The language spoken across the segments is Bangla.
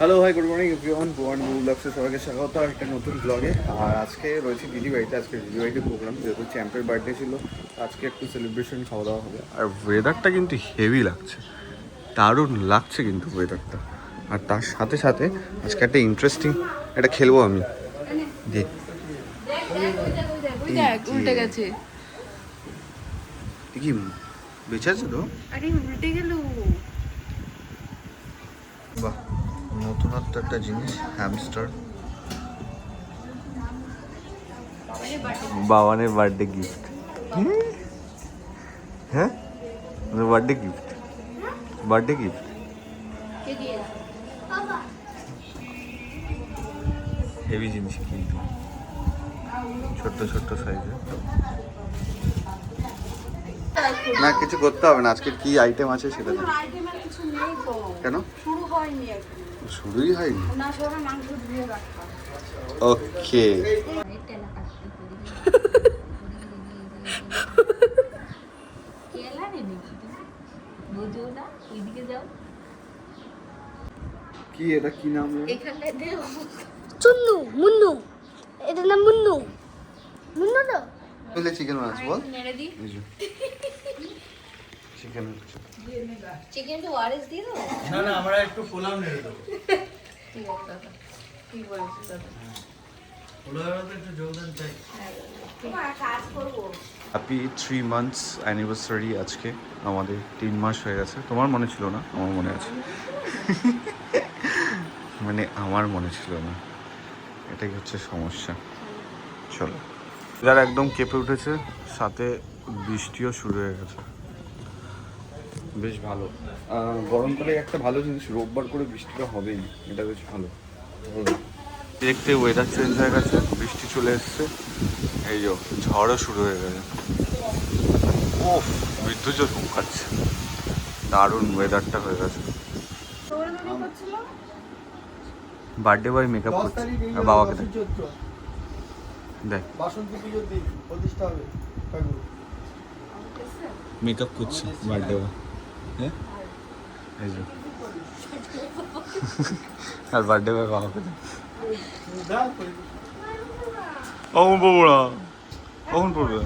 Hello hi good morning everyone, Bhuban ব্লগসে সবাইকে স্বাগত একটা নতুন ব্লগে। আর আজকে রয়েছে দিদি বাড়িতে। আজকে দিদি বাড়িতে প্রোগ্রাম, যেহেতু চ্যাম্পের বার্থডে ছিল, আজকে একটু সেলিব্রেশন খাওয়া দাওয়া হবে। আর ওয়েদারটা কিন্তু হেভি লাগছে, দারুণ লাগছে কিন্তু ওয়েদারটা। আর তার সাথে সাথে আজকে একটা ইন্টারেস্টিং এটা খেলবো আমি। যে উল্টে গেছে। কি বেঁচে আছে তো? আরে উল্টে গেল। বাহ, নতুনত্ব একটা জিনিস, হ্যামস্টার। বাবানের বার্থডে গিফট। হ্যাঁ, birthday gift, birthday gift. Heavy জিনিস কিন্তু, ছোট্ট ছোট্ট সাইজে। না কিছু করতে হবে না, আজকে কি আইটেম আছে সেটা জানি। কেন শুরু হয়নি এখন, শুরুই হয়নি? না সবে মাংস ধুয়ে রাখা। ওকে, কি এটা কি নাম? চুন্নু মুন্নু, এটার নাম মুন্নু। মুন্নু তো বলে চিকেন বানাচ্ছি, বল। নেড়ে দি। চিকেন চিকেন তো ওয়ারেস দিয়ে দাও। না আমরা একটু পোলাও নেড়ে দেবো। ঠিক আছে দাদা, ঠিক বলছিস দাদা। পোলাওটা তো একটু যোগদান চাই। কাজ করবো। হ্যাপি 3 months অ্যানিভার্সারি আজকে। আমাদের 3 মাস হয়ে গেছে। তোমার মনে ছিল না, আমার মনে আছে। মানে আমার মনে ছিল না, এটাই হচ্ছে সমস্যা। চলো, যারা একদম কেঁপে উঠেছে, সাথে বৃষ্টিও শুরু হয়ে গেছে। বেশ ভালো, গরমকালে একটা ভালো জিনিস, রোববার করে বৃষ্টিটা হবেই, এটা বেশ ভালো। দেখতে ওয়েদার চেঞ্জ হয়ে গেছে, বৃষ্টি চলে এসছে, এই যে ঝড়ও শুরু হয়ে গেছে। ও বিদ্যুৎ চমকাচ্ছে, দারুণ ওয়েদারটা হয়ে গেছে। বার্থডে বয় মেকআপ করছে আর বাবাকে দেখ দেখ মেকআপ করছে বার্থডে বয়। হ্যাঁ এই যে, আর বার্থডে বয় বাবাকে দেখ। কখন পড়বো না, কখন পড়বে?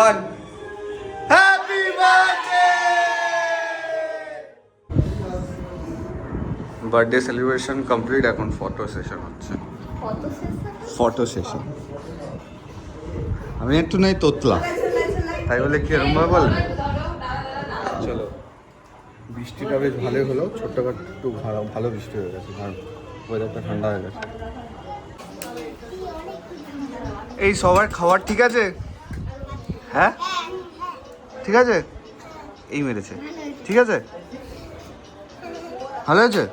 One. Happy birthday! Birthday celebration complete, এখন ফটো সেশন হচ্ছে। ফটো সেশন আমি একটু নাই তোতলা, তাই বলে কি এরকম ভাবে বলবে? চলো, বৃষ্টিটা বেশ ভালোই হলো, ছোট্টখাটো একটু ভালো বৃষ্টি হয়ে গেছে, কারণ ওয়েদারটা ঠান্ডা হয়ে গেছে। এই সবার খাবার ঠিক আছে? হ্যাঁ ঠিক আছে, এই মেরেছে, ঠিক আছে, ভালো হয়েছে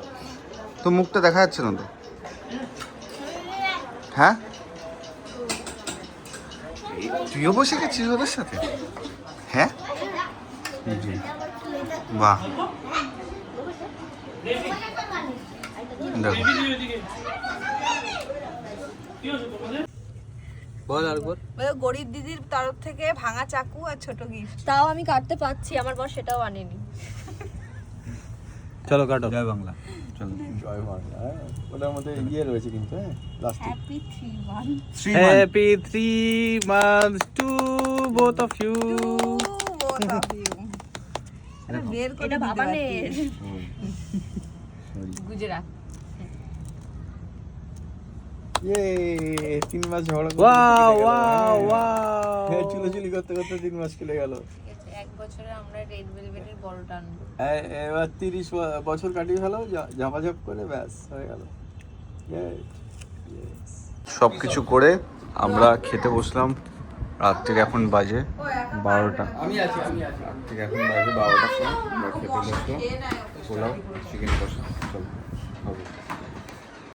তো? মুখটা দেখা যাচ্ছে না তো? হ্যাঁ, তুইও বসে গেছিস ওদের সাথে? হ্যাঁ, বাহ, দেখো বল আরেকবার। গরিব দিদির তরফ থেকে ভাঙা চাকু আর ছোট গিফট। তাও আমি কাটতে পাচ্ছি, আমার বর সেটাও আনেনি। চলো কাটো। জয় বাংলা, চলো জয় বাংলা। ওটার মধ্যে ইয়ে রয়েছে কিন্তু, হ্যাঁ লাস্টে happy 3 months Happy 3 months to both of you. বের করে এটা বাবানের। গুজরাট। ইয়ে 3 মাস ঝগড়া করতে ওয়াও কেটে গেল। ওয়াও হ্যাঁ। ওয়াও হ্যাঁ চুলোচুলি করতে করতে 3 মাস কেটে গেল। এক বছরে আমরা রেড ভেলভেটের বড় টানবো। এবার 30 বছর কাটিয়ে ফেলো ঝাপাঝাপ করে ব্যাস হয়ে গেল। সব কিছু করে আমরা খেতে বসলাম। রাত্রির এখন বাজে 12টা। রাত্রির এখন বাজে 12টা। আমরা খেতে বসলাম। পোলাও চিকেন কষা চলো হবে।